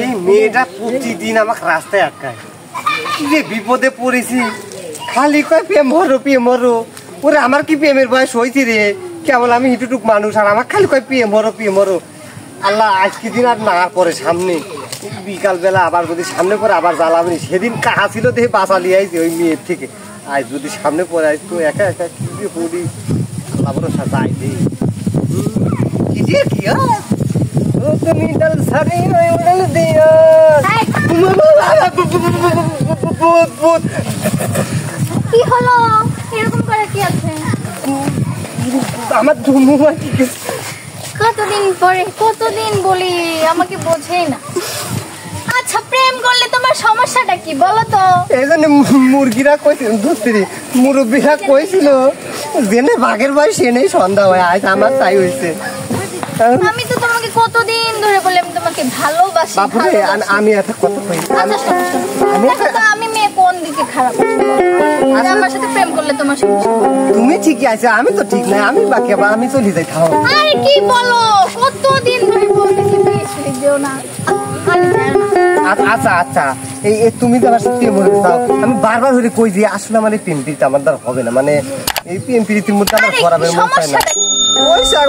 এই মেয়েটা প্রতিদিন আমাকে রাস্তায় আটকায়, কি যে বিপদে পড়েছি। খালি কয় প্রেম মরো। ওরে আমার কি প্রেমের বয়স হয়েছে রে? কেবল আমি হিটুটুক মানুষ, আর আমার খালি কয় প্রেম মরো। আল্লাহ আজকে দিন আর না করে সামনে বিকাল বেলা আবার যদি সামনে পরে আবার জ্বালাবনি। সেদিন কাহা ছিল দেখে বাঁচা লিয়ে আইছি ওই মেয়ের থেকে। আজ যদি সামনে পরে আইস তো একা কি যে পড়ি, আল্লাহ ভরসা যাই দে। কি যে কি তুমি ডাল সারি ডাল দিয়া কি হলো? এরকম করে কি আছে? আমার ধুমু কতদিন বলি আমাকে বোঝেই না। আচ্ছা প্রেম করলে তোমার সমস্যাটা কি বলো তো? এই জন্য মুরগিরা কইছিল, ধরতে মুরব্বীরা কইছিল জেনে বাঘের বয়স এনে সন্ধ্যা হয়। আজ আমার তাই হয়েছে। আমি তো তোমাকে কতদিন ধরে বলি আমি তোমাকে ভালোবাসি। বাপুরে আমি একটা কথা কই। আচ্ছা শোনো, আমি মেয়ে কোন দিকে খারাপ? আমার সাথে প্রেম করলে তোমার সমস্যা? তুমি ঠিকই আছে, আমি তো ঠিক নাই। আমি বাকি আবার আমি চলে যাই। খাও। আরে কি বলো, কতদিন ধরে বলতেছি প্লিজ দিও না। আচ্ছা এই তুমি তো আমার সাথে মনে চাও। আমি বারবার হয়ে কই যে আসলে আমার এই প্রেম প্রীতি আমার দ্বারা হবে না। মানে এই প্রেম প্রীতির মধ্যে আমার ভরাবের মন চায় না।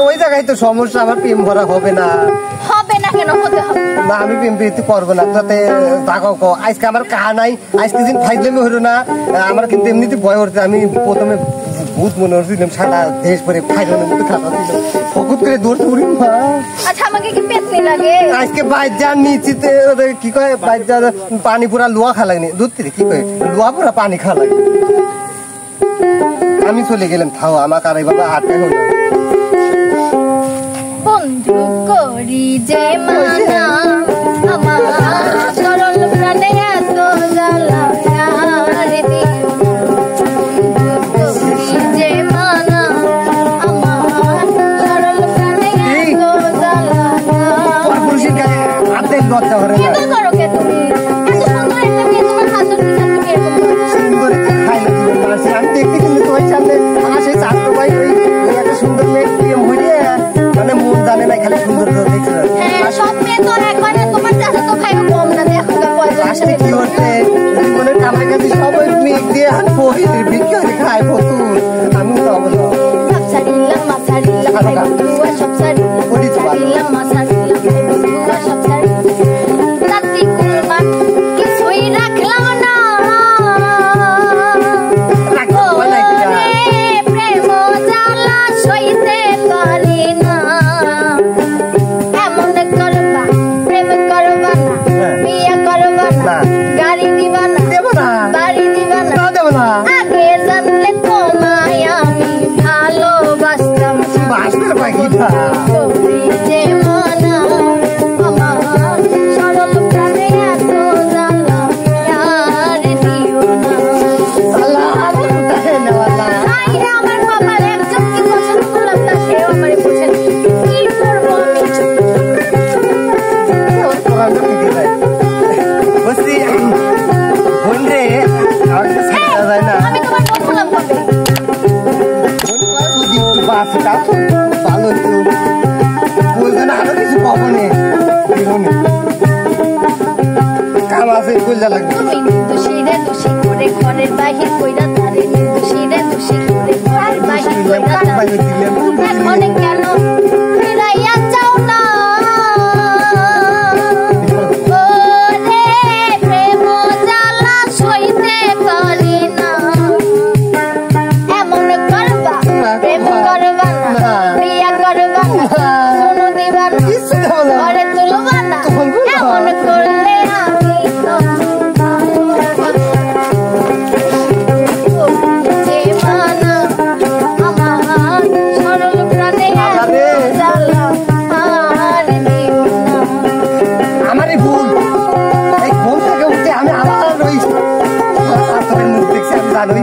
ওই জায়গায় তো সমস্যা, আমার প্রেম ভরা হবে না। কেন হতে হবে না? আমি প্রেম প্রীতি করবো না। তাতে দেখো আজকে আমার কাহা নাই, আজকে দিন ফাইজলামি হইল না। আমার কিন্তু এমনিতে ভয় করতে। আমি প্রথমে ভূত মনে হচ্ছিলাম, সারা দেশ পরে ফাইজলামের মধ্যে খাতা ছিল, ফকুত করে দৌড়তে উড়ি। আচ্ছা আমাকে কি পেতনি লাগে? আজকে বাইর যান নিচিতে কি কয় বাইর যা পানি পুরা লোয়া খা লাগনি। দুধ থেকে কি কয় লোয়া পুরা পানি খা লাগে। আমি চলে গেলাম। থাও আমাকে আর এইভাবে আটকে হলো। বন্ধু করি যে মানা আমার সরল প্রাণে এত জ্বালা রে দিও যে মানা আমার সরল প্রাণে এত জ্বালা। পুরুষের গায়ে হাতে লজ্জা করে না? কি করো কে তুমি? এত সুন্দর একটা মেয়ে তোমার হাত ধরে তুমি এরকম করো? সুন্দর খাইলে আমি দেখতে কিন্তু তোমার সামনে আমার সেই চাকর ভাই ওই একটা সুন্দর মেয়ে প্রেম হইলে মানে মন জানে না, খালি সুন্দর দেখছে। হ্যাঁ সব মেয়ে তো একবারে তোমার চাচা তো ভাইও কম না। দেখো লাস্টে কি হচ্ছে জীবনের কামাই কাজে সবাই মেঘ দিয়ে হাত পহিতে বিক্রি খায় প্রচুর। আমি তো অবশ্য সারিলাম সব সারিলাম সব সারি রাত্রি কুলমান কিছুই রাখলাম না। প্রেম জ্বালা সইতে পারি না। এমন করবা প্রেম করবা না, বিয়ে করবা না, গাড়ি দিবা না, বাড়ি দিবা না। আগে জানলে তোমায় আমি ভালোবাসতাম। বাসের পাখিটা যে মানা আমার সরল প্রাণে এত জ্বালা রে দিও না। আমার বাবার একজনকে পছন্দ করলাম, তা সেও আমার পছন্দ। কি করবো আমি তোমার বোন হলাম কবে? ভালো বলছেন আরো কিছু পাবো নে কাম আছে কইলা লাগবে। তুমি দোষীরে দোষী করে ঘরের বাহির কইরা তারে দোষীরে দোষী করে ঘরের বাহির কইরা তারে এখন কেন ফিরাইয়া যাও না? ওরে প্রেম জ্বালা সইতে পারি না। এমন করবা প্রেম করবা না, বিয়া করবা না, সোনো দিবা না, ঘরে তুলবা না। এমন করলে আমি যে মানা আমার সরল প্রাণে জ্বালা আর দিও না। আমারই ভুল। এই ঘুম থেকে উঠে আমি আবার ওই মুখ দেখছি। আমি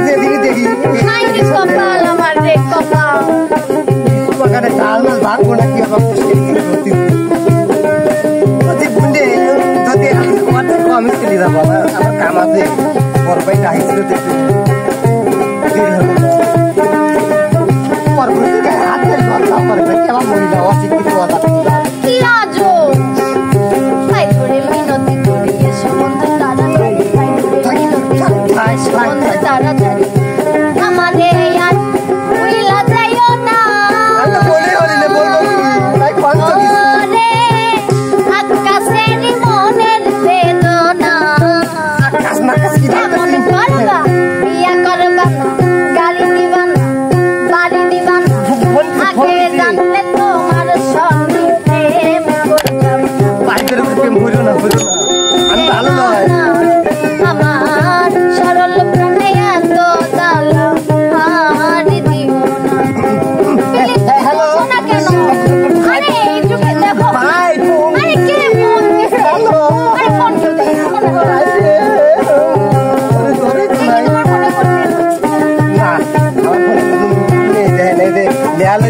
জানি দেখি কপাল আমার রে কপাল। বাগানে চাল মাছ ভাঙবো না কি আমার আমি চলে যাবো। আমার কাম আছে, বড় ভাইটা আইছিল হাত কেমন মহিলা অশিক্ষিত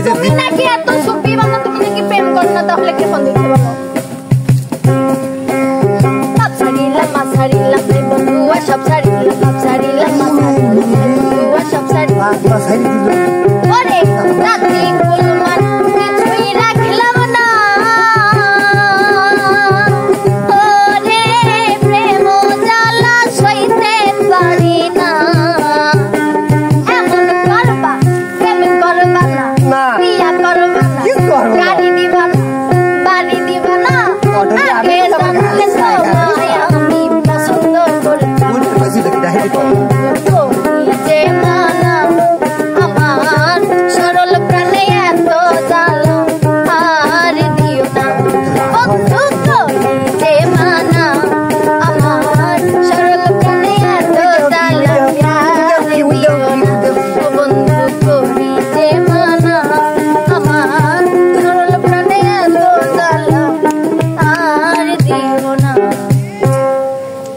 তুমি নাকি এত সুপি বানা, তুমি নাকি প্রেম করো না, তাহলে কি ফোন দিতে বলো? সব ছাড়িলাম মা ছাড়িলাম রে বন্ধুয়া, সব ছাড়িলাম সব ছাড়িলাম মা ছাড়িলাম রে বন্ধুয়া, সব ছাড়িলাম ওরে রাত্রি ফুলমান কিছুই রাখলাম না, ওরে প্রেম জ্বালা সইতে পারি না। এমন করবা প্রেম করবা না, বিয়া করবা না, গাড়ি দিবা না, বাড়ি দিবা না, আগে জানলে তোমায় আমি পছন্দ করতাম। যে মানা আমার সরল প্রাণে এত জ্বালা আর দিও না, বন্ধু করি যে মানা আমার সরল প্রাণে এত জ্বালা আর দিও না, বন্ধু করি যে মানা আমার সরল প্রাণে এত জ্বালা আর দিও না।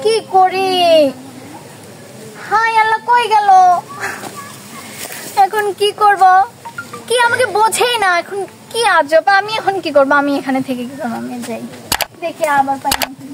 কি করি? হাই আল্লাহ, কই গেল? এখন কি করব? কি আমাকে বোঝেই না, এখন কি আজব। আমি এখন কি করব? আমি এখানে থেকে কি করব? আমি যাই, দেখি আবার পাই নাকি।